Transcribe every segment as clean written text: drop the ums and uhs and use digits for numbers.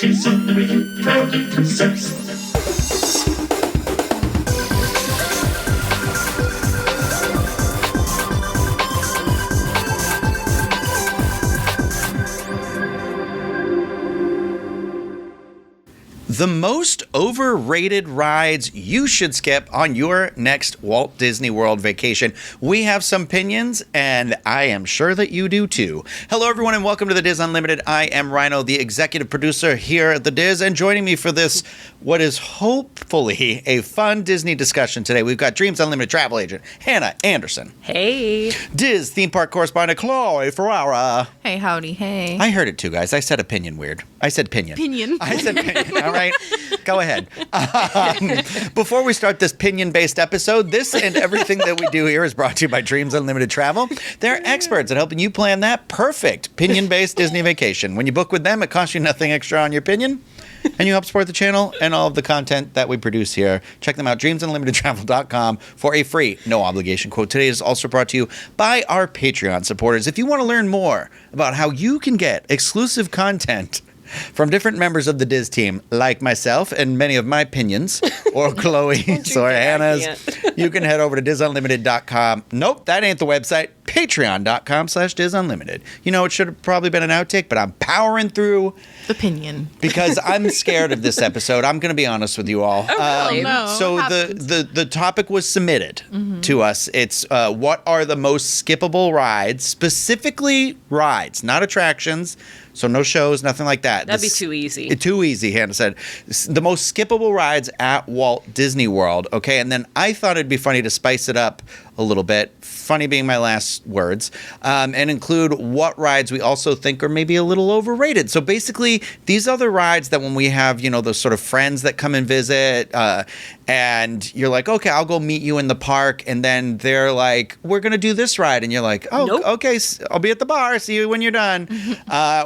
Diz Unlimited proudly presents. The most overrated rides you should skip on your next Walt Disney World vacation. We have some opinions, and I am sure that you do too. Hello, everyone, and welcome to the Diz Unlimited. I am Rhino, the executive producer here at the Diz, and joining me for this, what is hopefully a fun Disney discussion today, we've got Dreams Unlimited travel agent Hannah Anderson. Hey. Diz theme park correspondent Chloe Ferrara. Hey, howdy, hey. I heard it too, guys. I said opinion weird. I said pinion. Pinion. I said pinion. All right. Go ahead. Before we start this pinion-based episode, this and everything that we do here is brought to you by Dreams Unlimited Travel. They're experts at helping you plan that perfect pinion-based Disney vacation. When you book with them, it costs you nothing extra on your pinion, and you help support the channel and all of the content that we produce here. Check them out, dreamsunlimitedtravel.com, for a free, no-obligation quote. Today is also brought to you by our Patreon supporters. If you want to learn more about how you can get exclusive content from different members of the Diz team, like myself and many of my pinions, or Chloe's or Hannah's, you can head over to DizUnlimited.com. Nope, that ain't the website. Patreon.com/DizUnlimited. You know, it should have probably been an outtake, but I'm powering through the pinion because I'm scared of this episode. I'm going to be honest with you all. Oh, really? No, so the topic was submitted to us. It's what are the most skippable rides, specifically rides, not attractions. So no shows, nothing like that. That'd be too easy. Too easy, Hannah said. The most skippable rides at Walt Disney World, okay? And then I thought it'd be funny to spice it up a little bit, funny being my last words, and include what rides we also think are maybe a little overrated. So basically, these are the rides that when we have, you know, those sort of friends that come and visit, and you're like, okay, I'll go meet you in the park, and then they're like, we're going to do this ride, and you're like, oh, Nope. okay, I'll be at the bar, see you when you're done.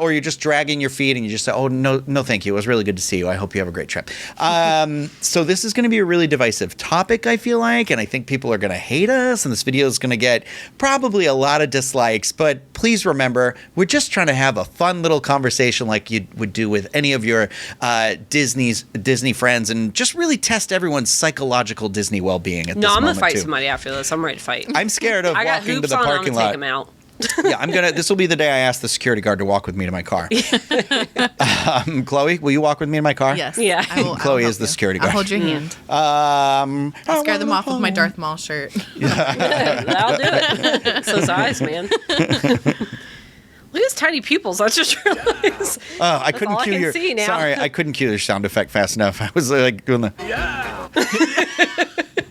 Or you're just dragging your feet, and you just say, oh, no, thank you, it was really good to see you, I hope you have a great trip. So this is going to be a really divisive topic, I feel like, and I think people are going to hate us, and this video is going to get probably a lot of dislikes, but please remember, we're just trying to have a fun little conversation like you would do with any of your Disney friends, and just really test everyone's psychological Disney well-being at this moment. No, I'm going to fight too. somebody after this. I'm ready to fight. I'm scared of I got walking to hoops the on. I'm parking going to take lot. them out. Yeah, this will be the day I ask the security guard to walk with me to my car. Chloe, will you walk with me in my car? Yes. Yeah. Chloe is the security guard. I'll hold your hand. I'll I'll scare them off with my Darth Maul shirt. That'll do it. It's those eyes, man. Look at his tiny pupils. I just realized. I couldn't all I cue can your. see now. Sorry, I couldn't cue your sound effect fast enough. I was like doing the.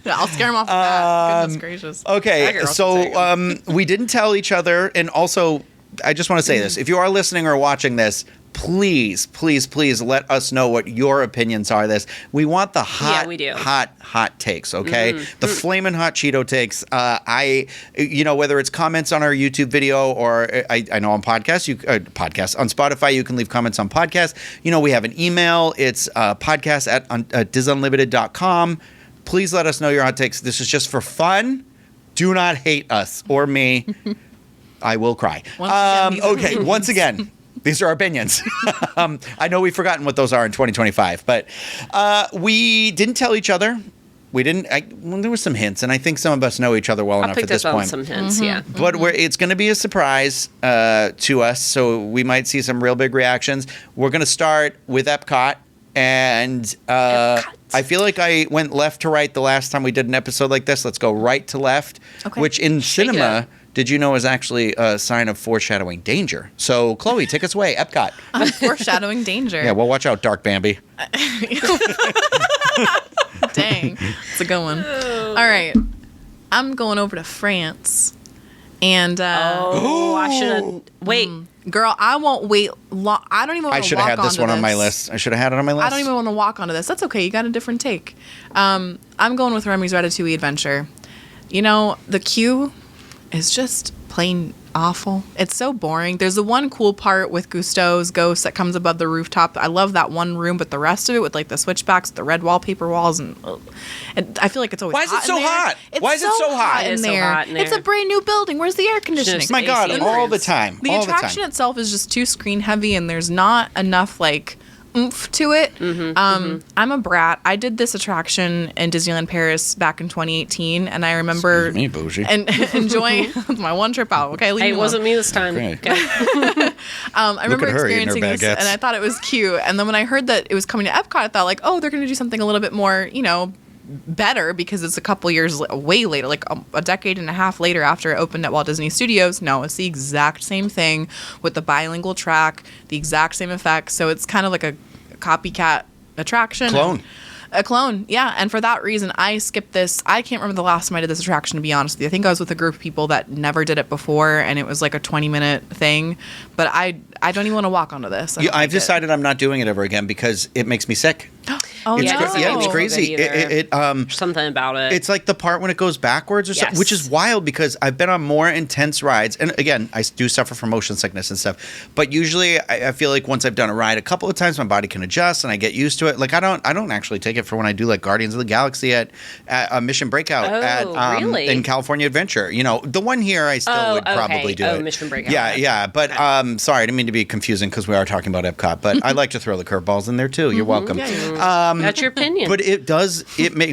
Yeah, I'll scare them off with that. Goodness gracious. Okay, That girl's so we didn't tell each other, and also, I just want to say this: if you are listening or watching this, please, please, please let us know what your opinions are. We want the hot, we do. hot takes. Okay, the flaming hot Cheeto takes. Whether it's comments on our YouTube video or I know on podcasts, on Spotify, you can leave comments on podcasts. You know, we have an email. It's podcast@dizunlimited.com. Please let us know your hot takes. This is just for fun. Do not hate us or me. I will cry. Once again, these are our opinions. I know we've forgotten what those are in 2025, but we didn't tell each other. We didn't. There were some hints, and I think some of us know each other well enough at this point. I picked up on some hints, yeah. But it's going to be a surprise to us, so we might see some real big reactions. We're going to start with Epcot. And I feel like I went left to right the last time we did an episode like this. Let's go right to left, which in cinema, did you know is actually a sign of foreshadowing danger. So, Chloe, take us away. Epcot. Foreshadowing danger. Yeah, well, watch out, Dark Bambi. Dang. It's a good one. All right. I'm going over to France. And I should wait. Girl, I won't wait long. I don't even want to walk onto this. I should have had this one on my list. I should have had it on my list. I don't even want to walk onto this. That's okay. You got a different take. I'm going with Remy's Ratatouille Adventure. You know, the queue is just plain awful. It's so boring. There's the one cool part with Gusteau's ghost that comes above the rooftop. I love that one room, but the rest of it with like the switchbacks, the red wallpaper walls, and I feel like it's always Why is it so hot? Why is it so hot in there? in there. It's a brand new building. Where's the air conditioning? Just My God, AC all the time. The attraction itself is just too screen heavy, and there's not enough like oomph to it. I'm a brat. I did this attraction in Disneyland Paris back in 2018, and I remember Excuse me, bougie. and enjoying my one trip out. Okay, leave Hey, me it alone. wasn't me this time. Okay. Okay. I remember at her eating her experiencing this, baguettes. and I thought it was cute. And then when I heard that it was coming to Epcot, I thought like, oh, they're going to do something a little bit more, better because it's a couple years way later, like a decade and a half later after it opened at Walt Disney Studios. No, it's the exact same thing with the bilingual track, the exact same effects. So it's kind of like a copycat attraction. A clone, yeah. And for that reason, I skipped this. I can't remember the last time I did this attraction, to be honest with you. I think I was with a group of people that never did it before, and it was like a 20-minute thing. But I don't even want to walk onto this. I've decided I'm not doing it ever again because it makes me sick. Oh, It's Yeah, no. it doesn't yeah, make it's me feel crazy. good either. It Something about it. It's like the part when it goes backwards or something, which is Yes. wild because I've been on more intense rides. And again, I do suffer from motion sickness and stuff. But usually I feel like once I've done a ride a couple of times, my body can adjust and I get used to it. Like I don't actually take it for when I do like Guardians of the Galaxy at Mission Breakout really? in California Adventure. The one here I still would probably do it. Mission Breakout. Yeah. But sorry, I didn't mean to be confusing because we are talking about Epcot. But I like to throw the curveballs in there too. You're welcome. That's your opinion. But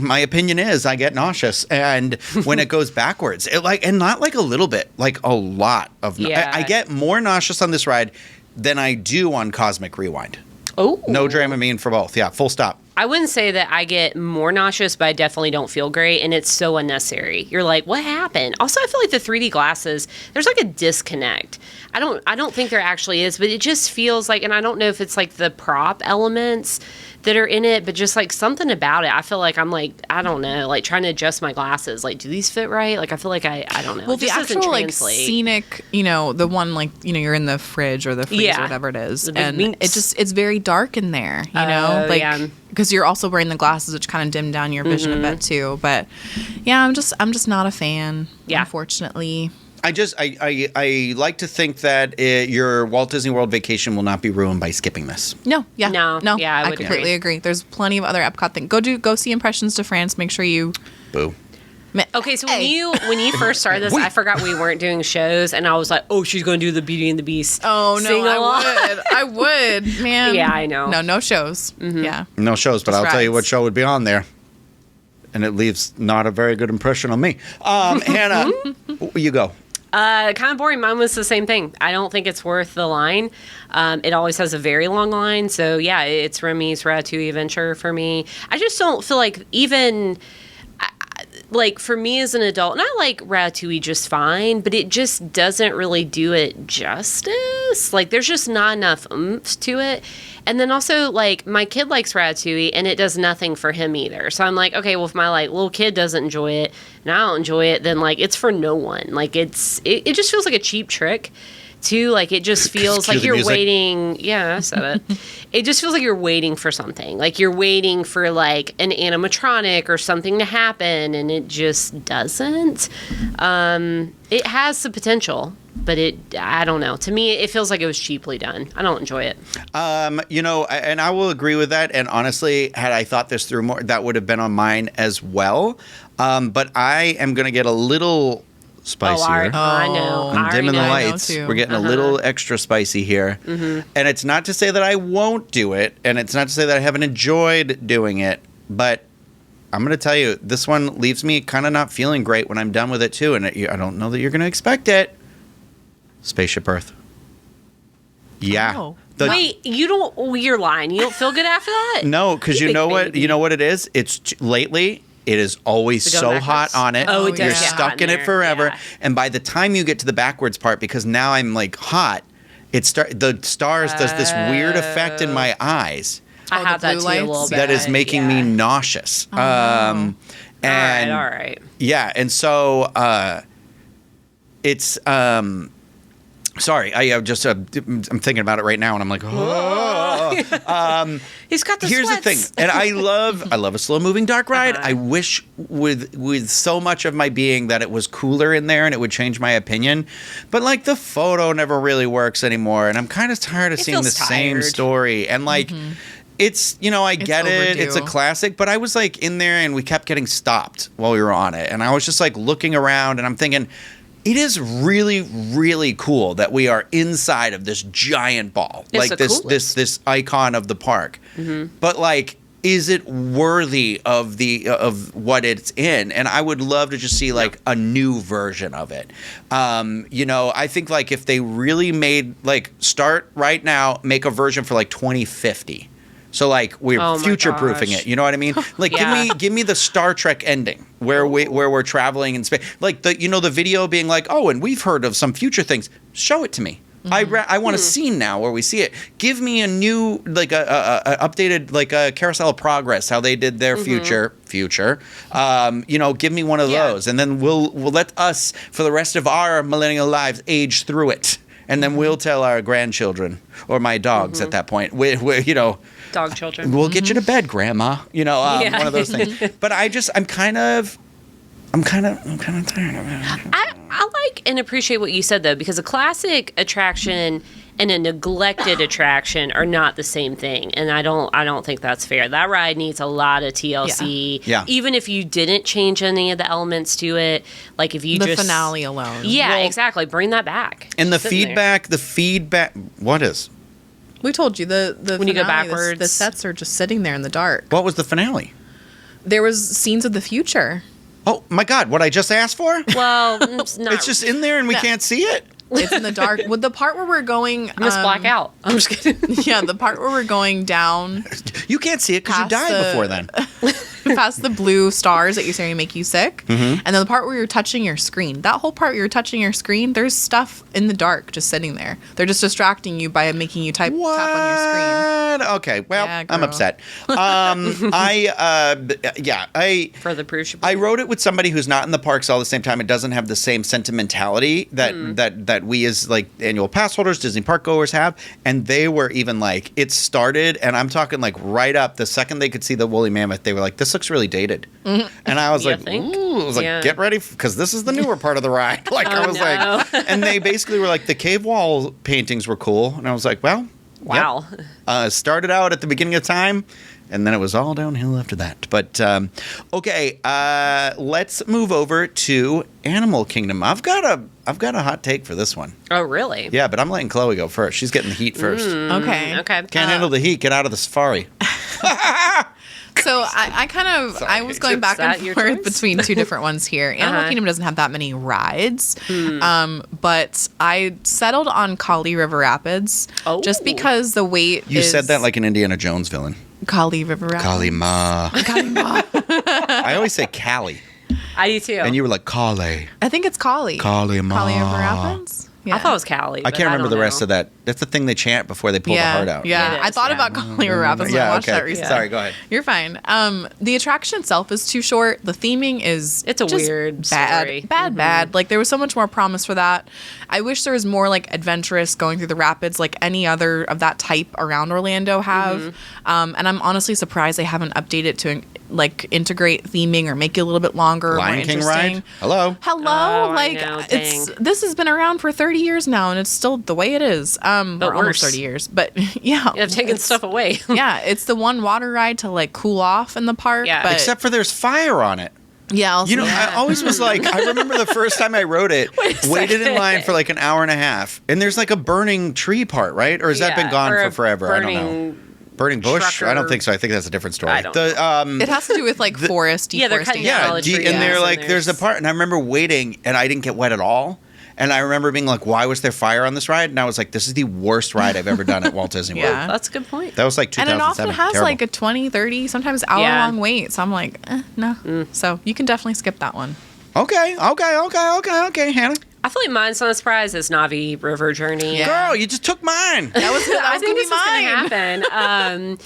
my opinion is I get nauseous, and when it goes backwards, and not like a little bit, like a lot of. Yeah. I get more nauseous on this ride than I do on Cosmic Rewind. Oh, No Dramamine for both. Yeah, full stop. I wouldn't say that I get more nauseous, but I definitely don't feel great, and it's so unnecessary. You're like, what happened? Also, I feel like the 3D glasses, there's like a disconnect. I don't think there actually is, but it just feels like, and I don't know if it's like the prop elements that are in it, but just like something about it. I feel like I'm like, I don't know, like trying to adjust my glasses. Like, do these fit right? Like, I feel like I don't know. Well, It the just doesn't actual like translate. scenic, the one like you're in the fridge or the freezer, Yeah. whatever it is, The big and minx. it's very dark in there, yeah. because you're also wearing the glasses, which kind of dim down your vision a bit too. But yeah, I'm just not a fan. Yeah. Unfortunately. I like to think that your Walt Disney World vacation will not be ruined by skipping this. No, No, yeah, I I would completely agree. There's plenty of other Epcot things. Go see Impressions de France. Make sure you. Boo. Okay, so Hey. when you first started this, I forgot we weren't doing shows, and I was like, oh, she's going to do the Beauty and the Beast. Oh no, sing-along. I would, man. Yeah, I know. No shows. Yeah. No shows, but Just I'll tell you rides. what show would be on there. And it leaves not a very good impression on me. Hannah, you go. Kind of boring. Mine was the same thing. I don't think it's worth the line. It always has a very long line. So, yeah, it's Remy's Ratatouille Adventure for me. I just don't feel like even... Like, for me as an adult, and I like Ratatouille just fine, but it just doesn't really do it justice. Like, there's just not enough oomph to it. And then also, like, my kid likes Ratatouille, and it does nothing for him either. So I'm like, okay, well, if my, like, little kid doesn't enjoy it, and I don't enjoy it, then, like, it's for no one. Like, it just feels like a cheap trick. Too, like it just feels Cue like the you're music. waiting. Yeah, I said it. It just feels like you're waiting for something. Like you're waiting for like an animatronic or something to happen, and it just doesn't. It has the potential, but I don't know. To me, it feels like it was cheaply done. I don't enjoy it. And I will agree with that. And honestly, had I thought this through more, that would have been on mine as well. But I am going to get a little spicier. I know. I'm I dimming the already know. lights. too. We're getting a little extra spicy here. And it's not to say that I won't do it, and it's not to say that I haven't enjoyed doing it, but I'm going to tell you, this one leaves me kind of not feeling great when I'm done with it, too, and I don't know that you're going to expect it. Spaceship Earth. Yeah. Oh. Wait, you're lying. You don't feel good after that? No, because you big know what? baby. You know what it is? Lately... It is always To go so backwards? hot on it. Oh, it does You're get hot stuck in in it there, forever. yeah. And by the time you get to the backwards part, because now I'm like hot, the stars does this weird effect in my eyes I Oh, have the that blue too a lights? little bit. that is making me nauseous. And All right. yeah, and so it's sorry, I'm thinking about it right now, and I'm like, He's got the Here's sweats. the thing, and I love a slow moving dark ride. I wish with so much of my being that it was cooler in there and it would change my opinion, but like the photo never really works anymore, and I'm kind of tired of seeing the feels same tired. story. And like, it's I get it, it's a overdue. classic, but I was like in there and we kept getting stopped while we were on it, and I was just like looking around and I'm thinking, It is really, really cool that we are inside of this giant ball, It's like the this icon of the park. But like, is it worthy of what it's in? And I would love to just see like a new version of it. I think like if they really made like start right now, make a version for like 2050. So like we're Oh my future proofing gosh. it. You know what I mean? Like Yeah. give me the Star Trek ending where we're traveling in space. Like the video being like, oh, and we've heard of some future things. Show it to me. I want a scene now where we see it. Give me a new like a updated like a carousel of progress, how they did their future. Give me one of Yeah. those, and then we'll let us for the rest of our millennial lives age through it. And then we'll tell our grandchildren or my dogs at that point. Dog children. We'll get you to bed, Grandma. Yeah. One of those things. But I'm kind of tired of it. I like and appreciate what you said though, because a classic attraction and a neglected attraction are not the same thing, and I don't think that's fair. That ride needs a lot of TLC. Yeah. Even if you didn't change any of the elements to it, like if you The just finale alone. Yeah, Well, exactly. Bring that back. And the Sitting there. feedback. What is? We told you the When you go finale, backwards. the sets are just sitting there in the dark. What was the finale? There was scenes of the future. Oh my God! What I just asked for? Well, it's not. It's just in there and we No. can't see it. It's in the dark. With the part where we're going, You must black out. I'm just kidding. yeah, the part where we're going down You can't see it because you Past died the- before then. past the blue stars that you're saying make you sick, Mm-hmm. and then the part where you're touching your screen. That whole part where you're touching your screen, there's stuff in the dark just sitting there. They're just distracting you by making you tap on your screen. Okay, well, Yeah, I'm girl. upset. For the proof. I wrote it with somebody who's not in the parks all the same time. It doesn't have the same sentimentality that we as like annual pass holders, Disney park goers have. And they were even like, it started, and I'm talking like right up the second they could see the woolly mammoth, they were like, this looks really dated. And I was You like, think? ooh, I was like, Yeah. get ready because this is the newer part of the ride. Like I was no. like, and they basically were like, the cave wall paintings were cool, and I was like, well. Wow. Yep. Started out at the beginning of time, and then it was all downhill after that. But okay, let's move over to Animal Kingdom. I've got a hot take for this one. Oh, really? Yeah, but I'm letting Chloe go first. She's getting the heat first. Okay. Okay. Can't handle the heat. Get out of the safari. So I was going back Is that and your forth choice? between two different ones here. Animal Kingdom doesn't have that many rides, but I settled on Kali River Rapids just Oh. because the wait. You is said that like an Indiana Jones villain. Kali River Rapids. Kali Ma. Kali Ma. I always say Cali, I do too. and you were like Kali. I think it's Kali. Kali Ma. Kali River Rapids. Yeah. I thought it was Cali. I can't remember the rest of that. That's the thing they chant before they pull the heart out. Yeah, It I is, thought yeah. about Kali River Rapids when I watched that recently. Sorry, go ahead. You're fine. The attraction itself is too short. The theming is It's a just weird bad, story. bad. Like there was so much more promise for that. I wish there was more like adventurous going through the rapids, like any other of that type around Orlando have. And I'm honestly surprised they haven't updated to like integrate theming or make it a little bit longer, Lion more King interesting. ride? Hello? Hello, Oh, I like know, it's dang. this has been around for 30 years now, and it's still the way it is. Or almost worse. 30 years, but yeah, I've taken it's- stuff away. yeah, it's the one water ride to like cool off in the park. Yeah. but Except for there's fire on it. yeah, also, You know, I always was like, I remember the first time I rode it, waited in line for like an hour and a half, and there's like a burning tree part, right? Or has that been Yeah, gone or for a forever? I don't know. Burning bush? trucker. I don't think so. I think that's a different story. I don't know. it has to do with like forest Yeah, they're deforestation. cutting down Yeah, all the trees, and they're and like, there's a part, and I remember waiting, and I didn't get wet at all. And I remember being like, why was there fire on this ride? And I was like, this is the worst ride I've ever done at Walt Disney World. Yeah. That's a good point. That was like And 2007. it often has Terrible. like a 20, 30, sometimes hour Yeah. long wait. So I'm like, no. So you can definitely skip that one. Okay, Hannah. I feel like mine's not a surprise. It's Navi River Journey. Yeah. Girl, you just took mine. That was I think gonna be this was mine. going to happen.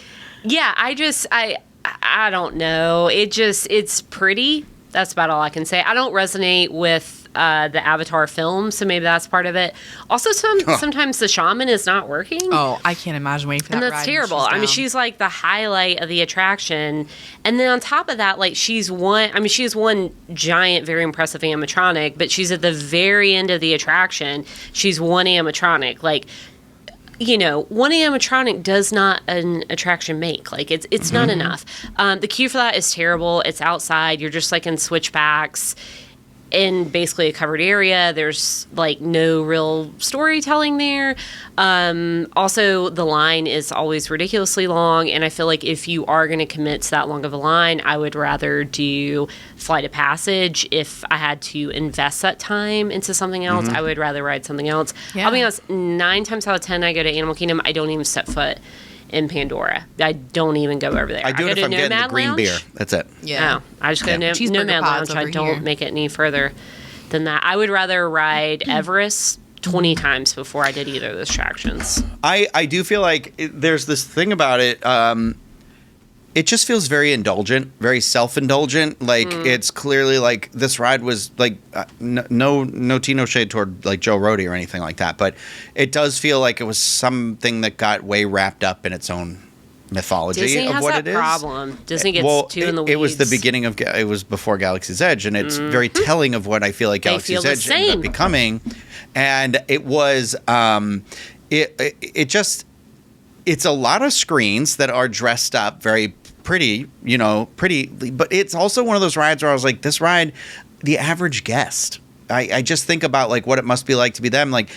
Yeah, I don't know. It's pretty. That's about all I can say. I don't resonate with the Avatar film, so maybe that's part of it. Also, sometimes the shaman is not working. Oh, I can't imagine waiting for that And ride. that's when terrible. I mean, down. she's like the highlight of the attraction. And then on top of that, like she has one giant, very impressive animatronic, but she's at the very end of the attraction. She's one animatronic. Like, you know, one animatronic does not an attraction make. Like, it's not enough. The queue for that is terrible. It's outside. You're just like in switchbacks. in basically a covered area. There's like no real storytelling there. Also, the line is always ridiculously long, and I feel like if you are going to commit to that long of a line, I would rather do Flight of Passage. If I had to invest that time into something else, I would rather ride something else. Yeah. I'll be honest, 9 times out of 10, I go to Animal Kingdom, I don't even set foot in Pandora. I don't even go over there. I do it go if I'm to getting the Nomad green Lounge. beer. That's it. Yeah. No, I just go to Cheeseburger Nomad pods Lounge. I over don't here. make it any further than that. I would rather ride Everest 20 times before I did either of those attractions. I do feel like there's this thing about it. It just feels very indulgent, very self-indulgent. Like it's clearly like this ride was like no tea, no shade toward like Joe Rohde or anything like that, but it does feel like it was something that got way wrapped up in its own mythology Disney of has what that it is. problem. Disney gets too in the weeds. It was the beginning of it was before Galaxy's Edge, and it's very telling of what I feel like They Galaxy's feel the Edge ended up same. becoming. And it was it just it's a lot of screens that are dressed up very pretty, but it's also one of those rides where I was like, this ride, the average guest. I just think about like what it must be like to be them, like.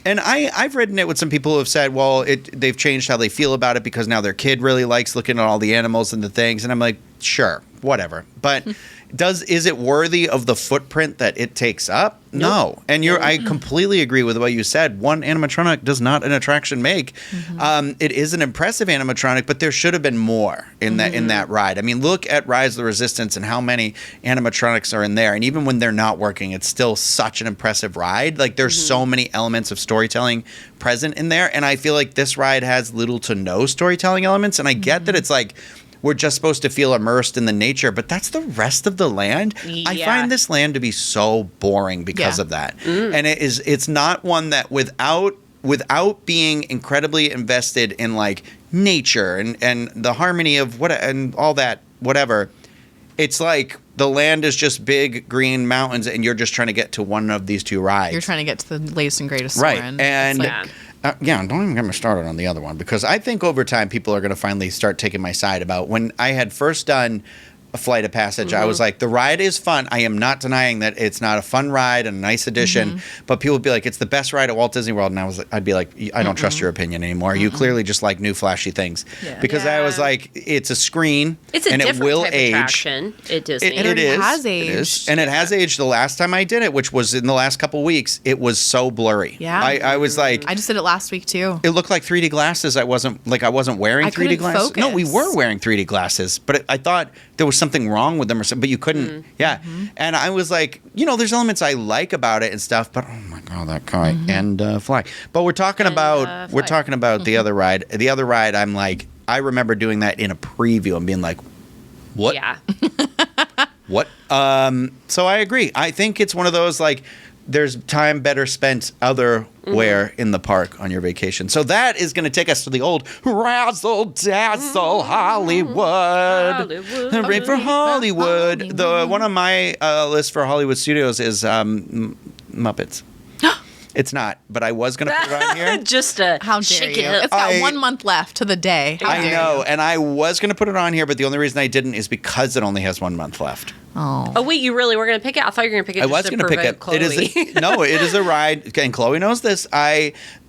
And I've ridden it with some people who have said, well, they've changed how they feel about it because now their kid really likes looking at all the animals and the things. And I'm like, sure, whatever. But is it worthy of the footprint that it takes up? No. And I completely agree with what you said. One animatronic does not an attraction make. It is an impressive animatronic, but there should have been more in that ride. I mean, look at Rise of the Resistance and how many animatronics are in there. And even when they're not working, it's still such an impressive ride. Like there's so many elements of storytelling present in there. And I feel like this ride has little to no storytelling elements. And I get that it's like, we're just supposed to feel immersed in the nature, but that's the rest of the land. I Yeah. find this land to be so boring because of that. And it's not one that without being incredibly invested in like nature and the harmony of and all that, whatever, it's like the land is just big green mountains and you're just trying to get to one of these two rides. You're trying to get to the latest and greatest Right. Soarin'. And It's like- don't even get me started on the other one, because I think over time people are going to finally start taking my side about when I had first done a Flight of Passage. I was like, the ride is fun. I am not denying that it's not a fun ride and a nice addition, but people would be like, it's the best ride at Walt Disney World. And I'd be like, I don't trust your opinion anymore. You clearly just like new flashy things. Yeah. Because I was Yeah. like, it's a screen It's a and it different will type age. of attraction at Disney. It already has It is. aged. And it has aged. The last time I did it, which was in the last couple weeks, it was so blurry. Yeah. I was like, I just did it last week too. it looked like 3D glasses. I wasn't wearing I 3D couldn't glasses. No, we focus. were wearing 3D glasses, but I thought there was something wrong with them or something, but you couldn't. Yeah. And I was like, there's elements I like about it and stuff, but oh my God, that guy and fly. But we're talking about the other ride. The other ride, I'm like, I remember doing that in a preview and being like, what? Yeah. What? So I agree. I think it's one of those like there's time better spent otherwhere in the park on your vacation. So that is going to take us to the old razzle dazzle Hollywood. Right for Hollywood. The one on my list for Hollywood Studios is Muppets. It's not, but I was going to put it on here. Just to How dare shake you? it up. It's got 1 month left to the day. How I dare know, you? and I was going to put it on here, but the only reason I didn't is because it only has 1 month left. Oh. Wait, you really were going to pick it? I thought you were going to pick it I just was to going to pick it. provoke It is a ride, and Chloe knows this.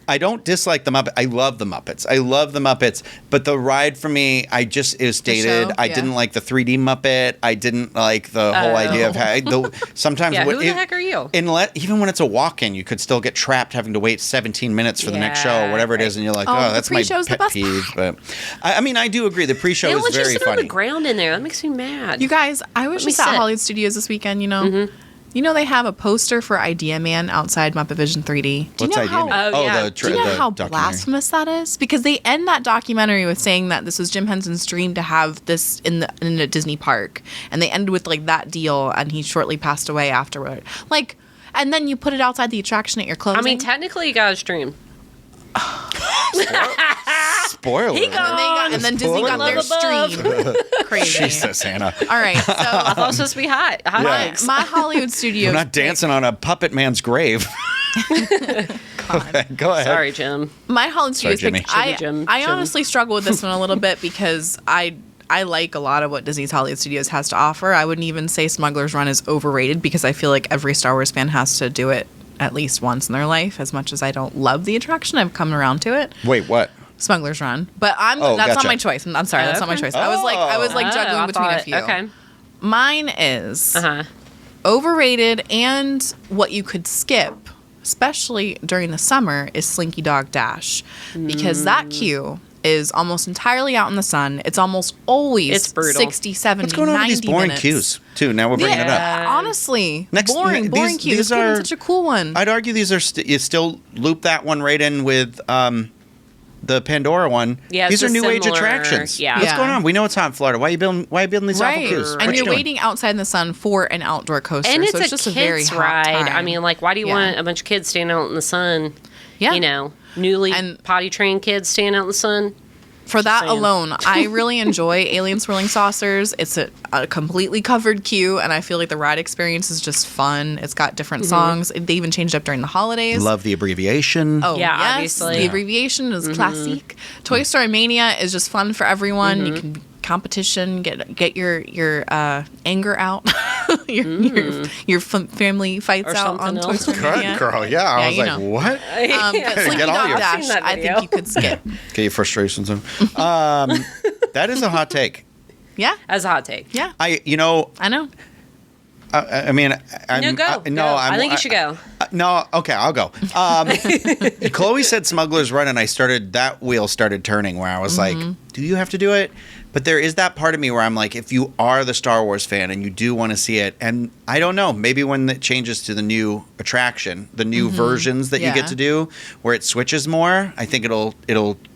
I don't dislike the Muppets. I love the Muppets. But the ride for me, it was dated. show? I Yeah. didn't like the 3D Muppet. I didn't like the whole idea of sometimes. Yeah, who the heck are you? Even when it's a walk-in, you could still get trapped having to wait 17 minutes for the next show or whatever it is, and you're like, Oh, the that's my pre-show's the pet best peeve. But I do agree. The pre-show They is let you very sit on funny. the ground in there. That makes me mad. You guys, I was Let me just at sit. Hollywood Studios this weekend, You know they have a poster for Idea Man outside Muppet Vision 3D. Do you What's know Idea how, Man? Oh, yeah. Do you know the how documentary. blasphemous that is? Because they end that documentary with saying that this was Jim Henson's dream to have this in a Disney park, and they ended with like that deal, and he shortly passed away afterward. Like, and then you put it outside the attraction at your closing. I mean, technically, you got a stream. Spoiler. and then Disney got their stream. Crazy. Jesus, Hannah. All right, so I thought it was supposed to be hot. Hot Yeah. mics. my Hollywood Studios. We're not dancing on a puppet man's grave. Go ahead. Sorry, Jim. My Hollywood Sorry, Studios Jimmy. pick. I Jim. honestly struggle with this one a little bit because I I like a lot of what Disney's Hollywood Studios has to offer. I wouldn't even say Smuggler's Run is overrated because I feel like every Star Wars fan has to do it at least once in their life. As much as I don't love the attraction, I've come around to it. Wait, what? Smuggler's Run, but that's gotcha. not my choice. I'm sorry, that's not my choice. I was like juggling between a few. Okay. Mine is Uh-huh. overrated, and what you could skip, especially during the summer, is Slinky Dog Dash, because that queue is almost entirely out in the sun. It's almost always It's brutal. 60, 70, What's going on 90 with these boring minutes. queues, too? Now we're bringing it up. Honestly, Next- boring these- queue. these This could have are- been such a cool one. I'd argue these are you still loop that one right in with the Pandora one. Yeah, these it's are a new age similar- attractions. yeah. What's Yeah. going on? We know it's hot in Florida. Why are you building these awful Right, queues? What and you're doing? waiting outside in the sun for an outdoor coaster, And so it's it's a just a very kids hot ride. time. I mean, like, why do you Yeah. want a bunch of kids standing out in the sun? Yeah. You know, newly And- potty trained kids standing out in the sun. For that saying. alone, I really enjoy Alien Swirling Saucers. It's a completely covered queue, and I feel like the ride experience is just fun. It's got different songs. They even changed up during the holidays. Love the abbreviation. Oh, Yeah, yes. obviously. The Yeah. abbreviation is classic. Toy Story Mania is just fun for everyone. You can competition, get your anger out, your family fights Or out on something Toy else. Story Good Mania. girl. Yeah, I Yeah, was you like, know. what? But Slinky Get all Dog your- Dash, I've seen that I think video. you could skip. Get your frustrations in. That is a hot take. Yeah, As a hot take. yeah, I know. I mean, I'm, No, go. no, Go. I'm, I think you should go. No, okay, I'll go. Chloe said Smuggler's Run, and that wheel started turning where I was like, do you have to do it? But there is that part of me where I'm like, if you are the Star Wars fan and you do want to see it, and I don't know, maybe when it changes to the new attraction, the new versions that you Yeah. get to do, where it switches more, I think it'll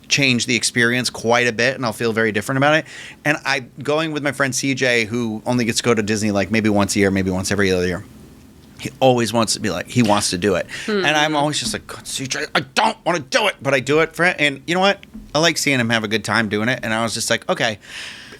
change the experience quite a bit, and I'll feel very different about it. And I going with my friend CJ, who only gets to go to Disney like maybe once a year, maybe once every other year. He always wants to be like, he wants to do it. And I'm always just like, God, CJ, I don't want to do it, but I do it for it. And you know what? I like seeing him have a good time doing it. And I was just like, okay.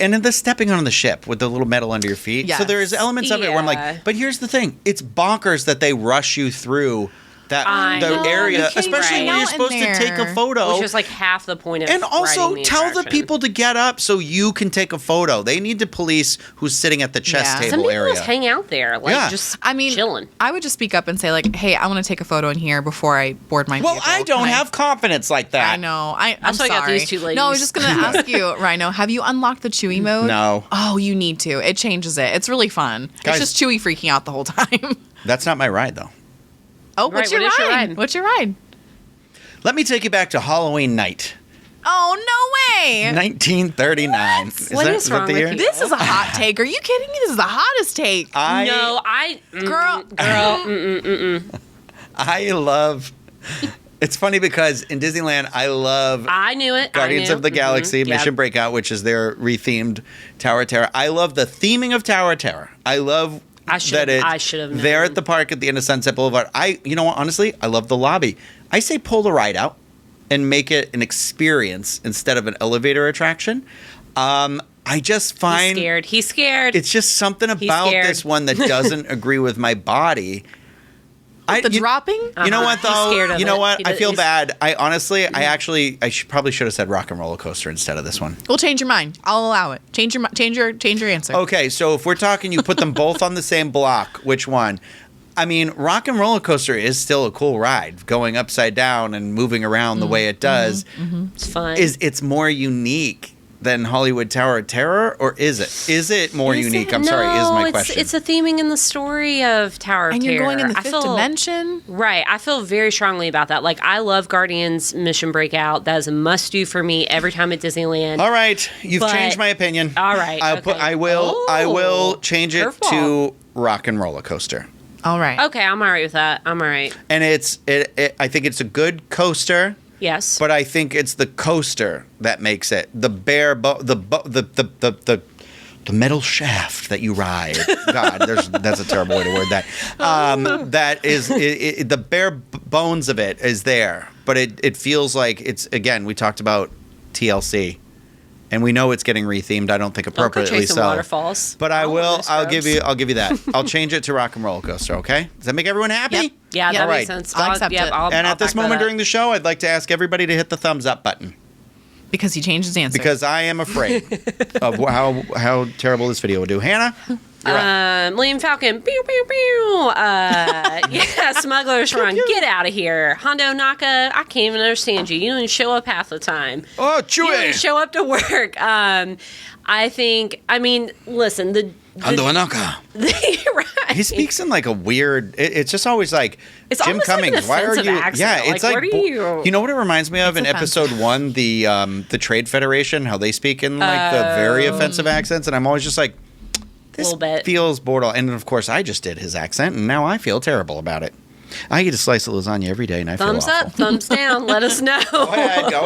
And then the stepping on the ship with the little metal under your feet. So Yes. there's elements of it where I'm Yeah. like, but here's the thing. It's bonkers that they rush you through I the know. area, You can't especially when hang you're out supposed in to take a there. photo. Which is like half the point of And also riding the tell the attraction. people to get up so you can take a photo. They need to police who's sitting at the chess Yeah. table Some people area. just hang out there, like Yeah. just I mean, chilling. I would just speak up and say like, "Hey, I want to take a photo in here before I board my Well, vehicle. I don't Can have confidence like that. I know. I'm That's why I got sorry. these two ladies. No, I was just gonna ask you, Rhino. Have you unlocked the Chewy mode? No. Oh, you need to. It changes it. It's really fun. Guys- It's just Chewy freaking out the whole time. That's not my ride, though. Oh, Right, what's your what is your ride? ride? What's your ride? Let me take you back to Halloween night, Oh no way! 1939. What is wrong with you? This is a hot take. Are you kidding me? This is the hottest take. No, Girl. I love. It's funny because in Disneyland, I love I knew it. Guardians I knew. of the Galaxy Yep. Mission Breakout, which is their rethemed Tower of Terror. I love the theming of Tower of Terror. I love I should've- that it's I should've known. there at the park at the end of Sunset Boulevard. You know what? Honestly, I love the lobby. I say pull the ride out and make it an experience instead of an elevator attraction. I just find He's scared. it's just something about scared. this one that doesn't agree with my body. Dropping? You know what He's though? scared of You know it. what? He I does- feel he's- bad. I probably should have said Rock and Roller Coaster instead of this one. We'll change your mind. I'll allow it. Change your answer. Okay, so if we're talking, you put them both on the same block. Which one? I mean, Rock and Roller Coaster is still a cool ride, going upside down and moving around the way it does. it's fun. It's more unique than Hollywood Tower of Terror, or is it? Is it more Is unique? it? I'm sorry, is my No, question. It's a theming in the story of Tower of And Terror. you're going in the I fifth feel- dimension? Right. I feel very strongly about that. Like, I love Guardians Mission Breakout. That is a must-do for me every time at Disneyland. All right, you've But- changed my opinion. All right, okay. I will Oh, change it curveball. to Rock and Roller Coaster. All right. Okay, I'm all right with that. I'm all right. And I think it's a good coaster, Yes. but I think it's the coaster that makes it the the metal shaft that you ride. God, that's a terrible way to word that. That is the bare bones of it is there, but it feels like it's, again, we talked about TLC. And we know it's getting rethemed. I don't think Don't go appropriately chasing so. waterfalls. But I Oh, will. those I'll scrubs. give you that. I'll change it to Rock and Roller Coaster. Okay? Does that make everyone happy? Yep. Yeah, that All makes right. sense. I'll accept it. And I'll at this back that moment up. during the show, I'd like to ask everybody to hit the thumbs up button. Because he changed his answer. Because I am afraid of how terrible this video will do. Hannah? You're up. Millennium Falcon. Pew, pew, pew. Yeah, Smuggler's Run. Get out of here. Hondo Naka, I can't even understand you. You don't even show up half the time. Oh, You don't even Chewie! show up to work. Listen, the Hondo Anaka. right. He speaks in like a weird. It's just always like It's Jim almost like an Cummings. Why are offensive you? accent. Yeah, it's Like, like what are you? You know what it reminds me of It's in episode 1, the Trade Federation, how they speak in like the very offensive accents, and I'm always just like, this Little bit. feels borderline. And of course, I just did his accent, and now I feel terrible about it. I eat a slice of lasagna every day, and I Thumbs feel awful. up, thumbs down. Let us know. Go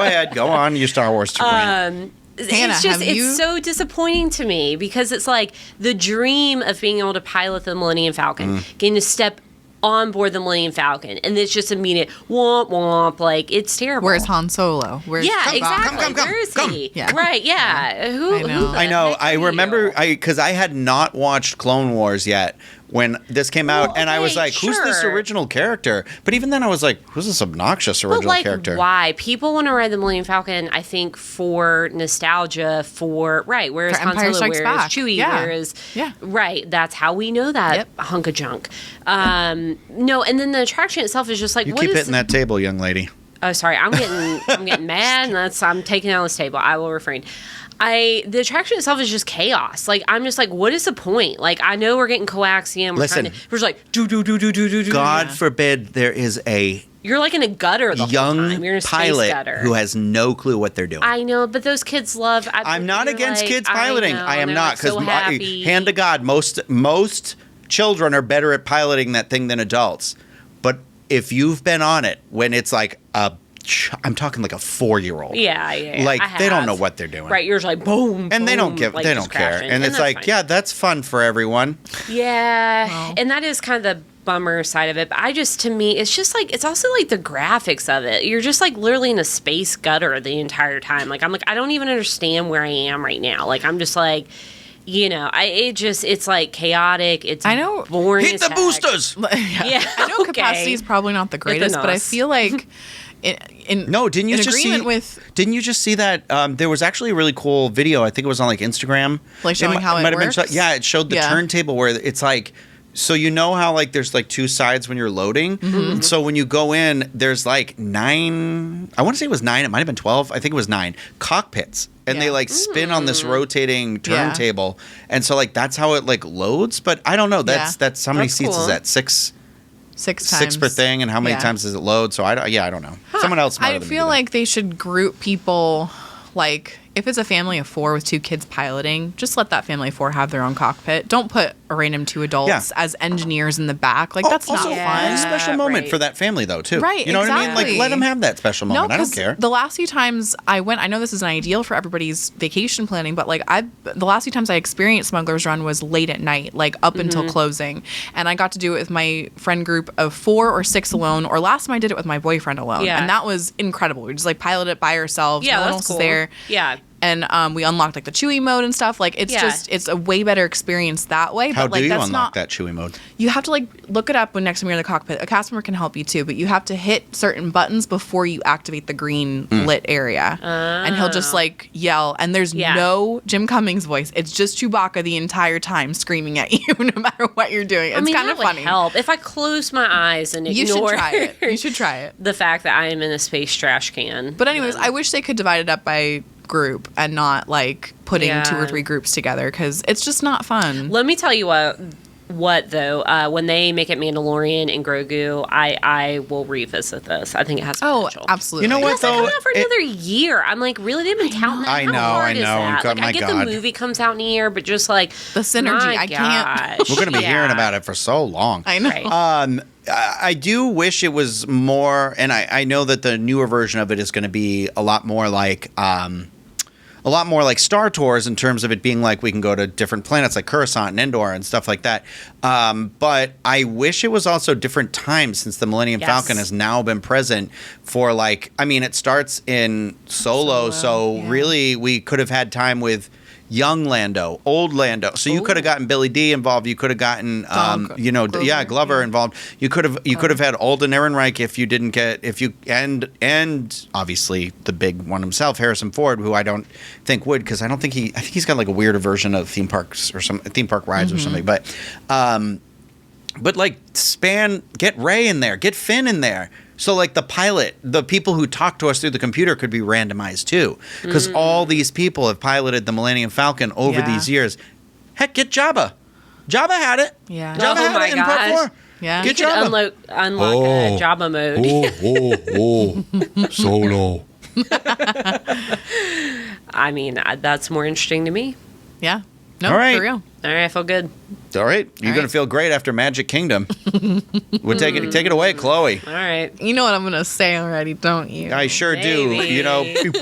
ahead, go on. Your Star Wars rant. Hannah, It's just, have you- it's so disappointing to me because it's like the dream of being able to pilot the Millennium Falcon, getting to step on board the Millennium Falcon, and it's just immediate womp womp. Like, it's terrible. Where's Han Solo? Where's Yeah, Come, exactly. come, Where is come. he? Yeah. Right, yeah. Who? I know. the I know. heck I are remember you? because I had not watched Clone Wars yet when this came out, Well, and I was okay, like, "Who's this sure. original character?" But even then, I was like, "Who's this obnoxious But original like, character?" why? People want to ride the Millennium Falcon, I think, for nostalgia, for, right, whereas For Han Empire Solo, Strikes whereas Back. Chewie, Yeah. whereas, Yeah. right, that's how we know that Yep. hunk of junk. No, and then the attraction itself is just like, You what keep is... hitting that table, young lady. Oh, sorry, I'm getting mad, and I'm taking it on this table. I will refrain. The attraction itself is just chaos. Like, I'm just like, what is the point? Like, I know we're getting coaxium. Listen. We're just like, do. God forbid there is a You're like in a gutter the whole young time. You're in a space pilot gutter. who has no clue what they're doing. I know, but those kids love. I'm not you're against like, kids piloting. know, I am they're, not like, so happy. hand to God, most children are better at piloting that thing than adults. But if you've been on it when it's like I'm talking like a 4-year-old. Yeah. Like I they don't have. know what they're doing. Right, you're just like boom, And they don't boom, give, like, they just don't care. crashing. And it's that's like, fine. yeah, that's fun for everyone. Yeah, Well. and that is kind of the bummer side of it. But to me, it's just like, it's also like the graphics of it. You're just like literally in a space gutter the entire time. Like, I'm like, I don't even understand where I am right now. Like, I'm just like, it's like chaotic. It's I know. boring. Hit as the heck. boosters. Yeah, I know okay. capacity is probably not the greatest, but I nos. feel like No, didn't you in just agreement see? with Didn't you just see that? There was actually a really cool video. I think it was on like Instagram, Like showing how it might have been works? yeah, it showed the Yeah. turntable where it's like. So you know how like there's like two sides when you're loading. Mm-hmm. So when you go in, there's like 9. I want to say it was 9. It might have been 12. I think it was 9 cockpits, and they Yeah. like spin on this rotating Yeah. turntable, and so like that's how it like loads. But I don't know. That's how many That's seats is cool. that? 6. 6 times 6 per thing, and how many Yeah. times does it load? So I don't know. Someone else. I feel like they should group people, like if it's a family of 4 with 2 kids piloting, just let that family of 4 have their own cockpit. Don't put a random 2 adults Yeah. as engineers in the back. Like that's also, not Yeah. a fun. special moment right. for that family though too. Right, You know what I mean? Like exactly. let them have that special moment. I don't 'cause care. The last few times I went, I know this isn't ideal for everybody's vacation planning, but like the last few times I experienced Smuggler's Run was late at night, like up until closing, and I got to do it with my friend group of 4 or 6 alone. Or last time I did it with my boyfriend alone, Yeah. and that was incredible. We just like piloted it by ourselves. Yeah, no one that's else cool. was there. Yeah. And we unlocked like the Chewy mode and stuff. Like it's Yeah. it's a way better experience that way. How but like do you that's unlock not that Chewy mode? you have to like look it up when next time you're in the cockpit. A cast member can help you too, but you have to hit certain buttons before you activate the green lit area. And he'll just like yell, and there's Yeah. no Jim Cummings voice. It's just Chewbacca the entire time screaming at you, no matter what you're doing. It's I mean, kind that of would funny. help if I close my eyes and You should ignore try it. You should try it. the fact that I am in a space trash can. But anyways, I wish they could divide it up by group and not like putting Yeah. 2 or 3 groups together because it's just not fun. Let me tell you what though, when they make it Mandalorian and Grogu, I will revisit this. I think it has Oh, potential. absolutely. You know what, It's like though? coming out for another year. I'm like, really? They've been counting that? I How know, hard I is know. that? God, Like, my I get God. the movie comes out in a year, but just like The synergy, my I can't. gosh. We're going to be Yeah. hearing about it for so long. I know. Right. I do wish it was more, and I know that the newer version of it is going to be a lot more like Star Tours in terms of it being like we can go to different planets like Coruscant and Endor and stuff like that. But I wish it was also different times since the Millennium Yes. Falcon has now been present for it starts in Solo, so yeah. really we could have had time with young Lando, old Lando. So you could have gotten Billy D involved. You could have gotten, Glover involved. You could have had Alden Ehrenreich if you didn't get and obviously the big one himself, Harrison Ford, who I don't think would, because I think he's got like a weirder version of theme parks or some theme park rides or something. But like get Ray in there, get Finn in there. So, like, the pilot, the people who talk to us through the computer could be randomized, too. Because all these people have piloted the Millennium Falcon over these years. Heck, get Jabba. Jabba had it. Yeah. Jabba had it in Part 4. Yeah. You could unlock Jabba mode. Solo. I mean, that's more interesting to me. Yeah. No, All right. for real. All right, I feel good. All right. You're going to feel great after Magic Kingdom. We'll take it away, Chloe. All right. You know what I'm going to say already, don't you? I sure do. Maybe. You know. All right,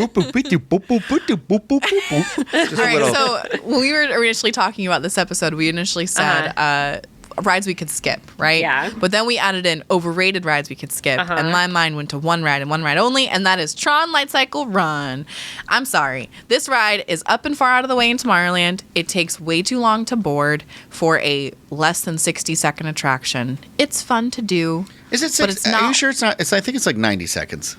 so when we were initially talking about this episode, we initially said rides we could skip, right? Yeah. But then we added in overrated rides we could skip, and my mind went to one ride and one ride only, and that is Tron Light Cycle Run. I'm sorry. This ride is up and far out of the way in Tomorrowland. It takes way too long to board for a less than 60-second attraction. It's fun to do. Is it 6? But it's not. Are you sure it's not? I think it's like 90 seconds.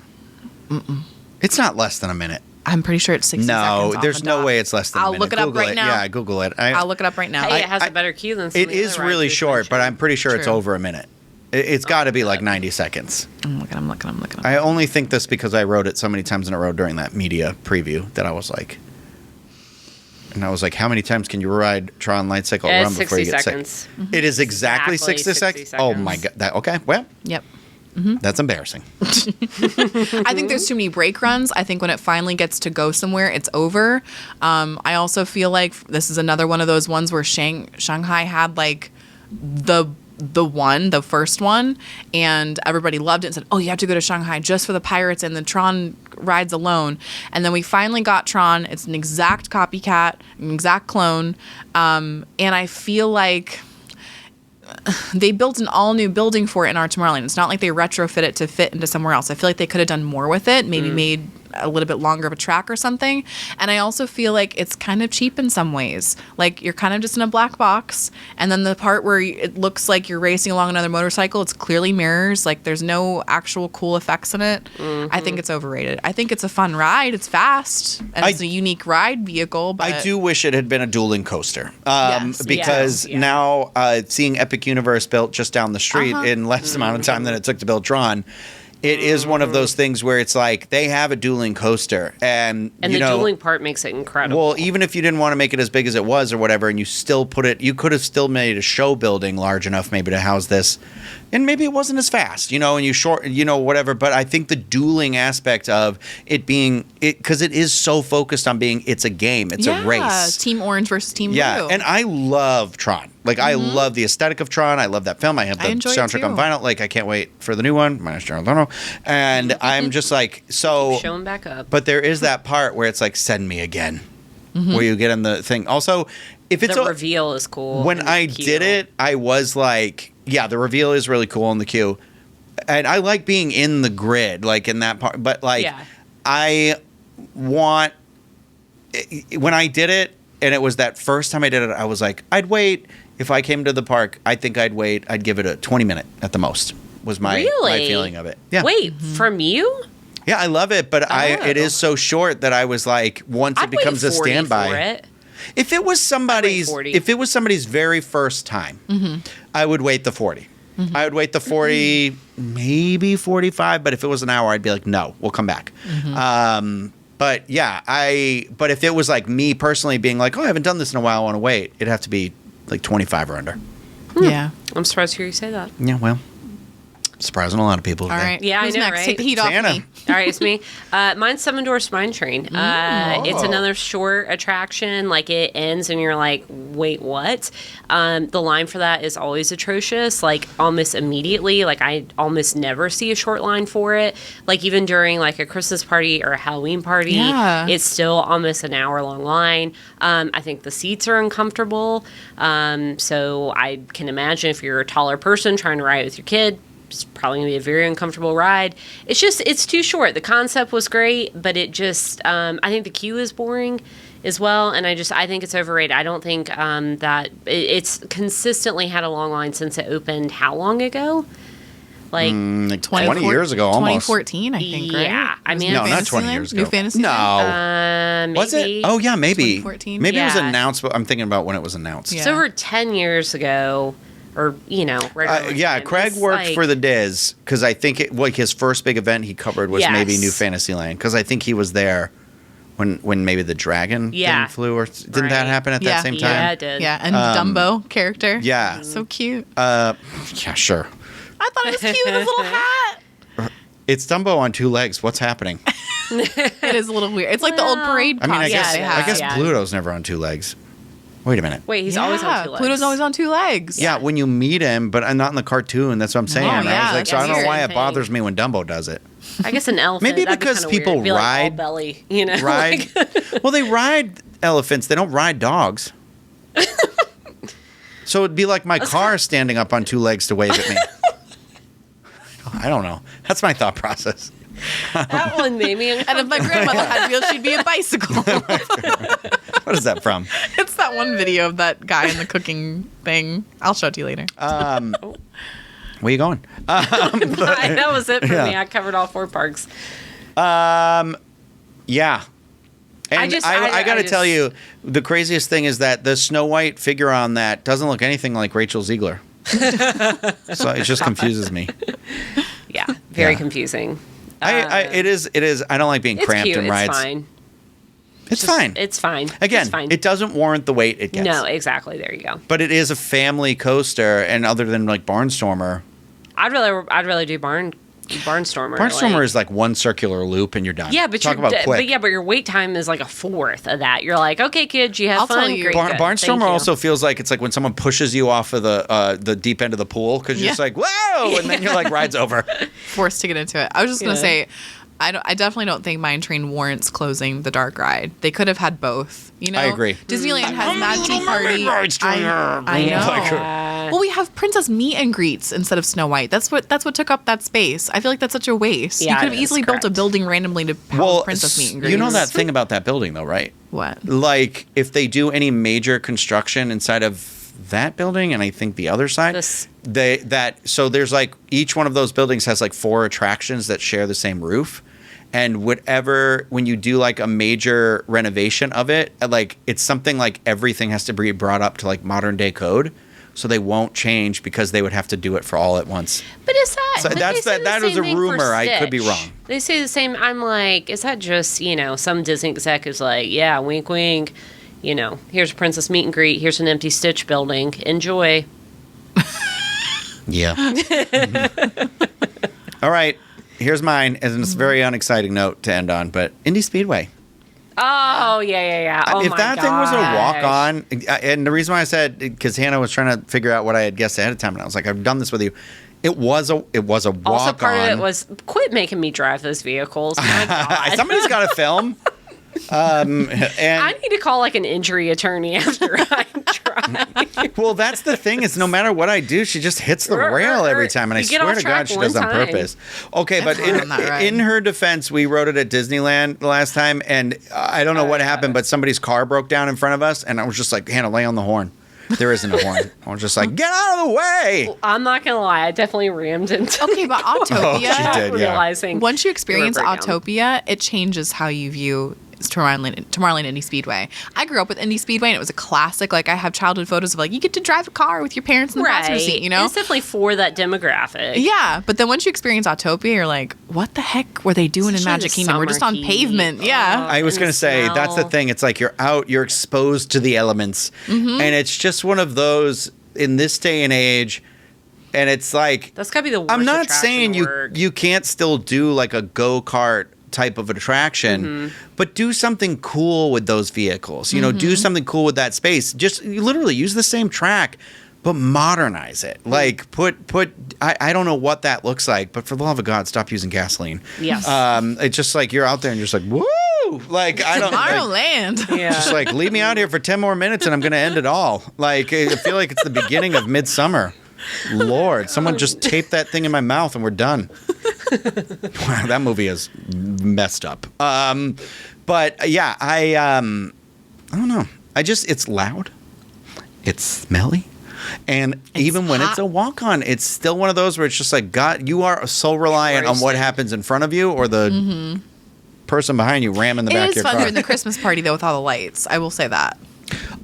It's not less than a minute. I'm pretty sure it's 60 seconds. No, on there's the no dot. way it's less than a I'll minute. look it up Google right now. Yeah, Google it. I'll look it up right now. Hey, it has a better queue than some It of the is other rides really we've short, but mentioned. I'm pretty sure it's True. over a minute. It's got to be like 90 seconds. I'm looking. I only think this because I wrote it so many times in a row during that media preview that I was like, how many times can you ride Tron Light Cycle Run It's before you 60 get seconds. sick? It is exactly 60 seconds? Oh my God. Okay, well, Yep. that's embarrassing. I think there's too many break runs. I think when it finally gets to go somewhere, it's over. I also feel like this is another one of those ones where Shanghai had like the first one, and everybody loved it and said, oh, you have to go to Shanghai just for the pirates and the Tron rides alone. And then we finally got Tron. It's an exact copycat, an exact clone. And I feel like they built an all-new building for it in our Tomorrowland. It's not like they retrofit it to fit into somewhere else. I feel like they could have done more with it, maybe made a little bit longer of a track or something. And I also feel like it's kind of cheap in some ways. Like, you're kind of just in a black box, and then the part where it looks like you're racing along another motorcycle, it's clearly mirrors. Like, there's no actual cool effects in it. I think it's overrated. I think it's a fun ride. It's fast, and it's a unique ride vehicle. But I do wish it had been a dueling coaster. Yes. Because Yeah. now seeing Epic Universe built just down the street in less amount of time than it took to build Tron, it is one of those things where it's like they have a dueling coaster, and And you the know, dueling part makes it incredible. well, even if you didn't want to make it as big as it was or whatever, and you still put it, you could have still made a show building large enough maybe to house this, and maybe it wasn't as fast, you know, and you short, you know, whatever. But I think the dueling aspect of it being because it is so focused on being it's a game, it's a race. Team Orange versus Team Blue. Yeah, and I love Tron. Like, I love the aesthetic of Tron. I love that film. I have the enjoy it soundtrack on too. vinyl. Like, I can't wait for the new one. Minus Jared Leto. And I'm just like, so. Showing back up. But there is that part where it's like, send me again. Where you get in the thing. Also, if it's The reveal is cool. when in the I queue. did it, I was like, yeah, the reveal is really cool in the queue. And I like being in the grid, like in that part. But, like, Yeah. I want. When I did it, and it was that first time I did it, I was like, I'd wait. If I came to the park, I think I'd wait. I'd give it a 20-minute at the most, was my Really? feeling of it. Yeah. Wait, from you? Yeah, I love it, but it is so short that I was like, once it I'd becomes a wait 40 standby. for it. If it was somebody's 40. if it was somebody's very first time, I would wait the 40. I would wait the 40, maybe 45, but if it was an hour, I'd be like, no, we'll come back. But yeah, but if it was like me personally being like, oh, I haven't done this in a while, I want to wait, it'd have to be like 25 or under. Yeah. I'm surprised to hear you say that. Yeah, well, surprising a lot of people. All today. right. Yeah, I Who's know, next? right? Take the heat off Santa. me. All right, it's me. Mine's Seven Dwarfs Mine Train. It's another short attraction. Like, it ends and you're like, wait, what? The line for that is always atrocious. Like, almost immediately. Like, I almost never see a short line for it. Like, even during like a Christmas party or a Halloween party, Yeah. it's still almost an hour-long line. I think the seats are uncomfortable. So I can imagine if you're a taller person trying to ride with your kid, it's probably going to be a very uncomfortable ride. It's too short. The concept was great, but it just, I think the queue is boring. as well, and I think it's overrated. I don't think that it's consistently had a long line since it opened. How long ago? Like 20 years ago, almost. 2014, I think, right? Yeah, I mean, No, not 20 Fantasyland? years ago. New Fantasyland? No. maybe. Was it? Oh, yeah, maybe. 2014? Maybe it was Yeah. announced, but I'm thinking about when it was announced. Yeah. It's over 10 years ago, or right around Yeah, then. Craig It's worked like- for the Diz because I think his first big event he covered was maybe Yes. New Fantasyland because I think he was there when maybe the dragon Yeah. thing flew or didn't that Right. happen at Yeah. that same Yeah, time? it did. Yeah, and Dumbo character. Yeah. So cute. Yeah, sure. I thought it was cute with his little hat. It's Dumbo on two legs. What's happening? It is a little weird. It's like the old Well, parade I mean, I costume guess they yeah, have. I guess Yeah. Pluto's never on two legs. Wait a minute. Wait, he's always on two legs. Pluto's always on two legs. Yeah, when you meet him, but not in the cartoon. That's what I'm saying. Oh, I was yeah, like, so I that's don't know why weird. it bothers me when Dumbo does it. I guess an elephant. Maybe that'd be because kinda people weird. It'd be like all ride- belly, Ride. Well, they ride elephants. They don't ride dogs. So it'd be like my car standing up on two legs to wave at me. I don't know. That's my thought process. That one made me And if uncomfortable. my grandmother had wheels, she'd be a bicycle. What is that from? It's that one video of that guy in the cooking thing. I'll show it to you later. Where you going? That was it for Yeah. me. I covered all 4 parks. Yeah. And I got to just- tell you, the craziest thing is that the Snow White figure on that doesn't look anything like Rachel Ziegler. So it just confuses me. Yeah, very Yeah. confusing. It is. I don't like being It's cramped cute. in It's rides. fine. It's fine. It's fine. Again, it's fine. it doesn't warrant the weight it gets. No, exactly. There you go. But it is a family coaster, and other than like Barnstormer, I'd rather do Barnstormer. Barnstormer is like one circular loop and you're done. Yeah, but talk about quick. but your wait time is like a fourth of that. You're like, okay, kids, you have I'll fun. tell you. Great, good. Barnstormer Thank you. also feels like it's like when someone pushes you off of the deep end of the pool because you're just Yeah. like whoa, and then you're like ride's over. Forced to get into it. I was just gonna Yeah. say, I definitely don't think Mine Train warrants closing the dark ride. They could have had both. You know, I agree. Disneyland has Mad Tea Party. I know. Like, Well, we have princess meet and greets instead of Snow White. That's what took up that space. I feel like that's such a waste. Yeah, you could it have is, easily built a correct. building randomly to house well, princess meet and greets. you know that thing about that building though, right? What? Like if they do any major construction inside of that building and I think the other side, so there's like each one of those buildings has like 4 attractions that share the same roof. And when you do like a major renovation of it, like it's something like everything has to be brought up to like modern day code. So they won't change because they would have to do it for all at once. But is that? So but that's- they say the that was same a thing for rumor. I could be Stitch. wrong. They say the same. I'm like, is that just some Disney exec is like, yeah, wink, wink. Here's a princess meet and greet. Here's an empty Stitch building. Enjoy. Yeah. All right. Here's mine, and it's a very unexciting note to end on, but Indy Speedway. Oh yeah. Oh If my that thing was a gosh. walk-on, and the reason why I said, because Hannah was trying to figure out what I had guessed ahead of time, and I was like, I've done this with you. It was a walk-on. Also, part of it was quit making me drive those vehicles. My God. Somebody's got to film. And I need to call like an injury attorney after I drive. well, that's the thing is no matter what I do, she just hits the rail every time, and I You get swear off to God, track she one does it on time. purpose. Okay, but hard on that ride. in her defense, we rode it at Disneyland the last time, and I don't know what happened, but somebody's car broke down in front of us, and I was just like, Hannah, lay on the horn. There isn't a horn. I was just like, get out of the way. I'm not gonna lie, I definitely rammed into. Okay, but Autopia. she did, yeah. Realizing Once you experience they were breakdown. Autopia, it changes how you view Tomorrowland Indy Speedway. I grew up with Indy Speedway, and it was a classic. Like I have childhood photos of like you get to drive a car with your parents in the passenger seat. You know, It's definitely for that demographic. yeah. But then once you experience Autopia, you're like, what the heck were they doing in Especially Magic the Kingdom? We're just on summer heat. pavement. Yeah. I was And going the to say, that's the smell. thing. It's like you're out, you're exposed to the elements. Mm-hmm. And it's just one of those in this day and age. And it's like, That's gotta be the worst. I'm not attraction saying to work. you can't still do like a go-kart type of attraction, Mm-hmm. but do something cool with those vehicles. You know, do something cool with that space. Just you literally use the same track, but modernize it. Mm-hmm. Like put I don't know what that looks like, but for the love of God, stop using gasoline. Yes. It's just like you're out there and you're just like, woo! Like I don't like, Tomorrowland. Yeah. just like leave me out here for 10 more minutes and I'm gonna end it all. Like I feel like it's the beginning of Midsummer. Lord, someone just taped that thing in my mouth and we're done. Wow, that movie is messed up. But yeah, I don't know. It's loud. It's smelly. And even when it's hot. a walk-on, it's still one of those where it's just like, God, you are so reliant on what Roasted. happens in front of you or the person behind you ramming the back It of is your fun car. during the Christmas party, though, with all the lights. I will say that.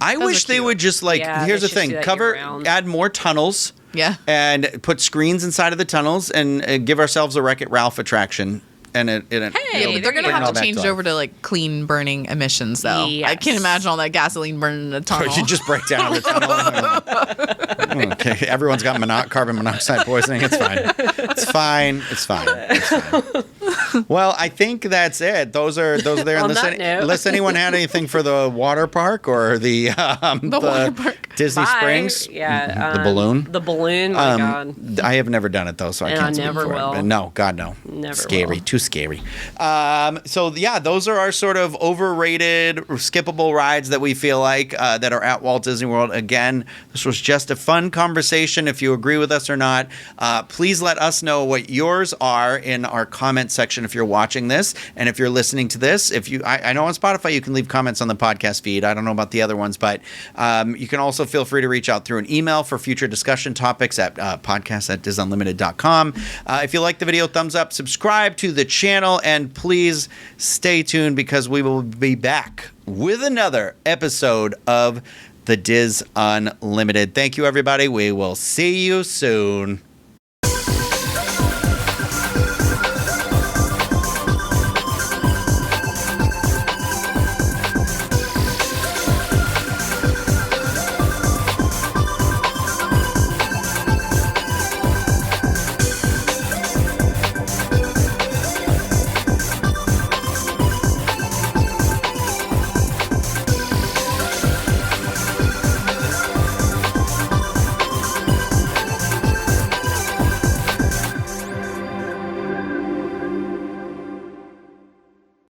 I Those wish are they cute. would just like, Yeah, here's they the should do thing, that year-round. add more tunnels. Yeah. And put screens inside of the tunnels and give ourselves a Wreck-It Ralph attraction. And Hey, Yeah, but they're going to bring it all have to back change to it over to like clean burning emissions, though. I Yes. can't imagine all that gasoline burning in a tunnel. You just break down the tunnel. Okay, everyone's got carbon monoxide poisoning. It's fine. It's fine. It's fine. It's fine. Well, I think that's it. Those are there. On Unless, that note. unless anyone had anything for the water park or the water park. Disney Bye. Springs. Yeah. The balloon. The balloon. My God. I have never done it though, so I And can't I speak never for will. it. But no, God no. Never scary. will. Too scary. So yeah, those are our sort of overrated, skippable rides that we feel like that are at Walt Disney World. Again, this was just a fun conversation. If you agree with us or not, please let us know what yours are in our comment section if you're watching this, and if you're listening to this. I know on Spotify you can leave comments on the podcast feed. I don't know about the other ones, but you can also feel free to reach out through an email for future discussion topics at podcast@disunlimited.com. If you like the video, thumbs up, subscribe to the channel, and please stay tuned because we will be back with another episode of the Diz Unlimited. Thank you, everybody. We will see you soon.